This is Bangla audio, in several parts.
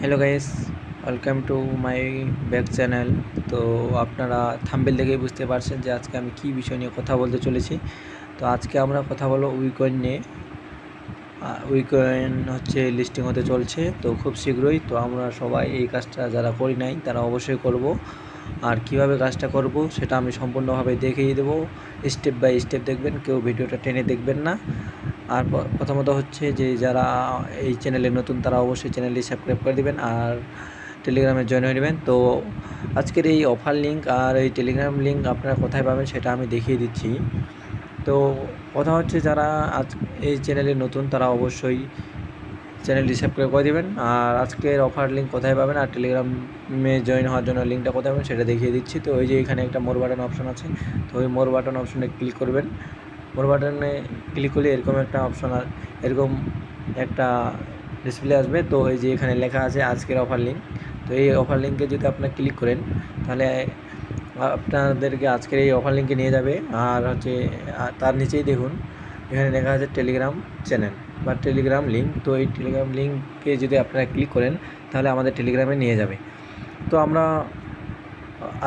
Hello guys, welcome to my back channel. তো আপনারা থাম্বনেল দেখেই বুঝতে পারছেন যে আজকে আমি কী বিষয় নিয়ে কথা বলতে চলেছি। তো আজকে আমরা কথা বলবো উইকয়েন নিয়ে। উইকয়েন হচ্ছে লিস্টিং হতে চলছে, তো খুব শীঘ্রই। তো আমরা সবাই এই কাজটা যারা করি নাই তারা অবশ্যই করব। আর কিভাবে কাজটা করব সেটা আমি সম্পূর্ণভাবে দেখিয়ে দেবো, স্টেপ বাই স্টেপ দেখবেন, কেউ ভিডিওটা টেনে দেখবেন না। আর প্রথমত হচ্ছে যে যারা এই চ্যানেলে নতুন তারা অবশ্যই চ্যানেলটি সাবস্ক্রাইব করে দেবেন আর টেলিগ্রামে জয়েন হয়ে নেবেন। তো আজকের এই অফার লিঙ্ক আর এই টেলিগ্রাম লিঙ্ক আপনারা কোথায় পাবেন সেটা আমি দেখিয়ে দিচ্ছি। তো কথা হচ্ছে যারা আজ এই চ্যানেলে নতুন তারা অবশ্যই চ্যানেলটি সাবস্ক্রাইব করে দেবেন। আর আজকের অফার লিঙ্ক কোথায় পাবেন আর টেলিগ্রামে জয়েন হওয়ার জন্য লিঙ্কটা কোথায় পাবেন সেটা দেখিয়ে দিচ্ছি। তো ওই যে এখানে একটা মোর বাটন অপশন আছে, তো ওই মোর বাটন অপশনে ক্লিক করবেন। মোর বাটনে ক্লিক করলে এরকম একটা অপশন এরকম একটা ডিসপ্লে আসবে। তো এই যে এখানে লেখা আছে আজকের অফার লিঙ্ক। তো এই অফার লিঙ্কে যদি আপনারা ক্লিক করেন তাহলে আপনাদেরকে আজকের এই অফার লিঙ্কে নিয়ে যাবে। আর হচ্ছে তার নিচেই দেখুন এখানে লেখা আছে টেলিগ্রাম চ্যানেল বা টেলিগ্রাম লিঙ্ক। তো এই টেলিগ্রাম লিঙ্কে যদি আপনারা ক্লিক করেন তাহলে আমাদের টেলিগ্রামে নিয়ে যাবে। তো আমরা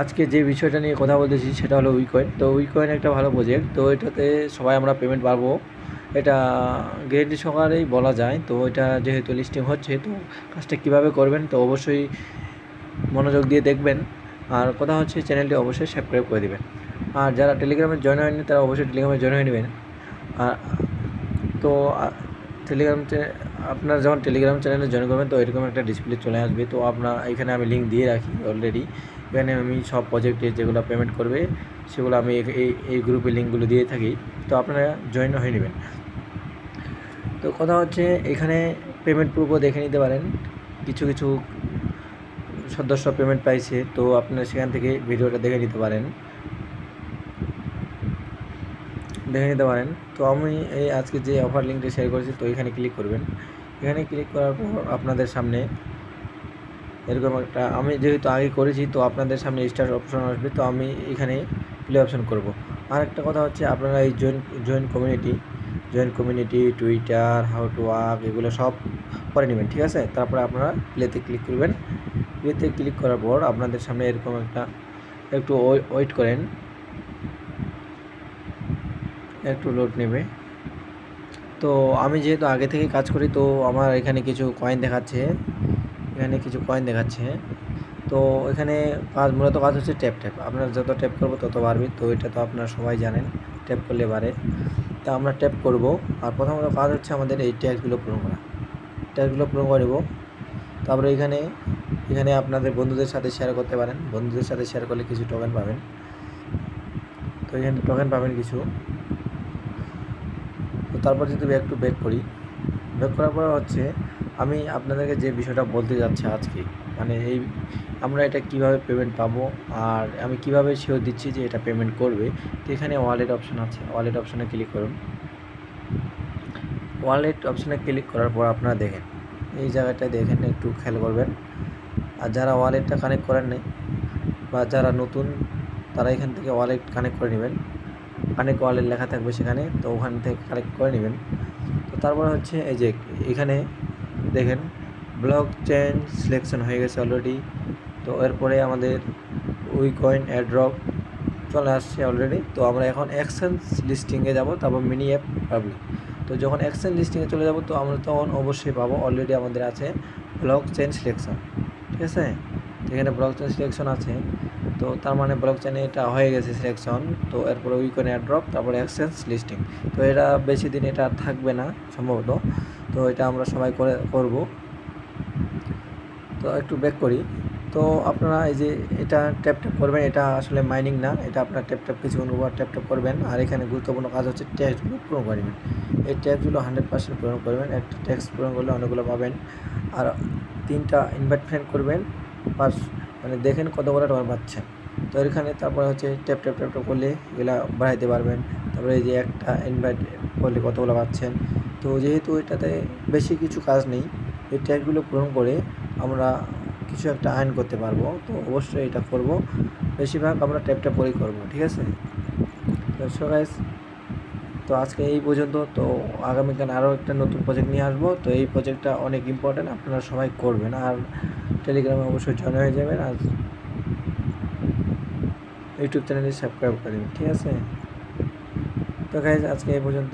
আজকে যে বিষয়টা নিয়ে কথা বলতেছি সেটা হলো উইকয়েন। তো উইকয়েন একটা ভালো প্রজেক্ট, তো এটাতে সবাই আমরা পেমেন্ট পাবো, এটা গ্যারেন্টি সহকারেই বলা যায়। তো এটা যেহেতু লিস্টিং হচ্ছে, তো কাজটা কীভাবে করবেন তো অবশ্যই মনোযোগ দিয়ে দেখবেন। আর কথা হচ্ছে চ্যানেলটি অবশ্যই সাবস্ক্রাইব করে দেবেন। আর যারা টেলিগ্রামে জয়েন হয়নি তারা অবশ্যই টেলিগ্রামে জয়েন হয়ে নেবেন। আর তো টেলিগ্রাম আপনার যখন টেলিগ্রাম চ্যানেলে জয়েন করবেন তো এরকম একটা ডিসপ্লে চলে আসবে। তো আপনার এখানে আমি লিঙ্ক দিয়ে রাখি অলরেডি। এখানে আমি সব প্রজেক্টে যেগুলো পেমেন্ট করবে সেগুলো আমি এই গ্রুপের লিঙ্কগুলো দিয়ে থাকি। তো আপনারা জয়েন হয়ে নেবেন। তো কথা হচ্ছে এখানে পেমেন্ট প্রুফও দেখে নিতে পারেন। কিছু কিছু সদস্য পেমেন্ট পাইছে, তো আপনারা সেখান থেকে ভিডিওটা দেখে নিতে পারেন। তো আমি এই আজকে যে অফার লিঙ্কটা শেয়ার করেছি তো এখানে ক্লিক করবেন। এখানে ক্লিক করার পর আপনাদের সামনে এরকম একটা, আমি যেহেতু আগে করেছি তো আপনাদের সামনে স্টার অপশন আসবে। তো আমি এখানে প্লে অপশন করব। আর একটা কথা হচ্ছে আপনারা এই join community Twitter how to work এগুলো সব করে নেবেন, ঠিক আছে। তারপরে আপনারা প্লেতে ক্লিক করবেন। প্লেতে ক্লিক করার পর আপনাদের সামনে এরকম একটা, একটু ওয়েট করেন, একটু লোড নেবে। তো আমি যেহেতু আগে থেকে কাজ করি তো আমার এখানে কিছু কয়েন দেখাচ্ছে, তো এখানে মূলত কাজ হচ্ছে ট্যাপ। আপনার যত ট্যাপ করবো তত বাড়বে। তো এটা তো আপনারা সবাই জানেন, ট্যাপ করলে বাড়ে। তা আমরা ট্যাপ করব। আর প্রথমত কাজ হচ্ছে আমাদের এই ট্যাগগুলো পূরণ করে নেব। তারপরে এখানে আপনাদের বন্ধুদের সাথে শেয়ার করতে পারেন। বন্ধুদের সাথে শেয়ার করলে কিছু টোকেন পাবেন। তো এখানে টোকেন পাবেন কিছু। তো তারপর যদি একটু ব্যাক করার পর হচ্ছে আমি আপনাদেরকে যে বিষয়টা বলতে যাচ্ছি আজকে, মানে আমরা এটা কিভাবে পেমেন্ট পাবো আর আমি কিভাবে শিওর দিচ্ছি যে এটা পেমেন্ট করবে। তো এখানে ওয়ালেট অপশন আছে, ওয়ালেট অপশনে ক্লিক করুন। ওয়ালেট অপশনে ক্লিক করার পর আপনারা দেখেন এই জায়গাটায় দেখেন, একটু খেয়াল করবেন। আর যারা ওয়ালেটটা কানেক্ট করেন নাই বা যারা নতুন তারা এখান থেকে ওয়ালেট কানেক্ট করে নেবেন। কানেক্ট ওয়ালেট লেখা থাকবে সেখানে, তো ওখান থেকে কানেক্ট করে নেবেন। তো তারপরে হচ্ছে এই যে এখানে দেখেন ব্লক চেইন সিলেকশন হয়ে গেছে অলরেডি। তো এরপরে আমাদের উইকয়েন এয়ারড্রপ চলে আসছে অলরেডি। তো আমরা এখন এক্সচেঞ্জ লিস্টিংয়ে যাব, তারপর মিনি অ্যাপ পাবলিক। তো যখন এক্সচেঞ্জ লিস্টিংয়ে চলে যাব তো আমরা তখন অবশ্যই পাবো, অলরেডি আমাদের আছে ব্লক চেইন সিলেকশন, ঠিক আছে। এখানে ব্লক চেইন সিলেকশন আছে, তো তার মানে ব্লক চেইনে এটা হয়ে গেছে সিলেকশন। তো এরপরে উইকয়েন এয়ারড্রপ, তারপরে এক্সচেঞ্জ লিস্টিং। তো এটা বেশি দিন এটা থাকবে না সম্ভবত। তো এটা আমরা সবাই করব। তো একটু ব্যাক করি। তো আপনারা এই যে এটা ট্যাপ করবেন, এটা আসলে মাইনিং না, এটা আপনার ট্যাপ কিছুক্ষণ পর ট্যাপ করবেন। আর এখানে গুরুত্বপূর্ণ কাজ হচ্ছে ট্যাক্সগুলো পূরণ করবেন। এই ট্যাক্সগুলো 100% পূরণ করবেন। একটা ট্যাক্স পূরণ করলে অনেকগুলো পাবেন। আর 3টা ইনভাইট ফ্রেন্ড করবেন, মানে দেখেন কতগুলো টোকেন পাচ্ছেন। তো এখানে তারপরে হচ্ছে ট্যাপ করলে এগুলা বাড়াইতে পারবেন। তারপরে এই যে একটা ইনভাইট করলে কতগুলো পাচ্ছেন। তো যেহেতু এটাতে বেশি কিছু কাজ নেই, এই ট্যাগগুলো পূরণ করে আমরা কিছু একটা আর্ন করতে পারবো। তো অবশ্যই এটা করব, বেশিরভাগ আমরা ট্যাপ করেই করবো, ঠিক আছে। তো সো গাইস, তো আজকে এই পর্যন্ত। তো আগামীকাল আরও একটা নতুন প্রজেক্ট নিয়ে আসবো। তো এই প্রজেক্টটা অনেক ইম্পর্ট্যান্ট, আপনারা সবাই করবেন, আর টেলিগ্রামে অবশ্যই জয়েন হয়ে যাবেন, আর ইউটিউব চ্যানেলে সাবস্ক্রাইব করে দেবেন, ঠিক আছে? তো গাইজ আজকে এই পর্যন্ত।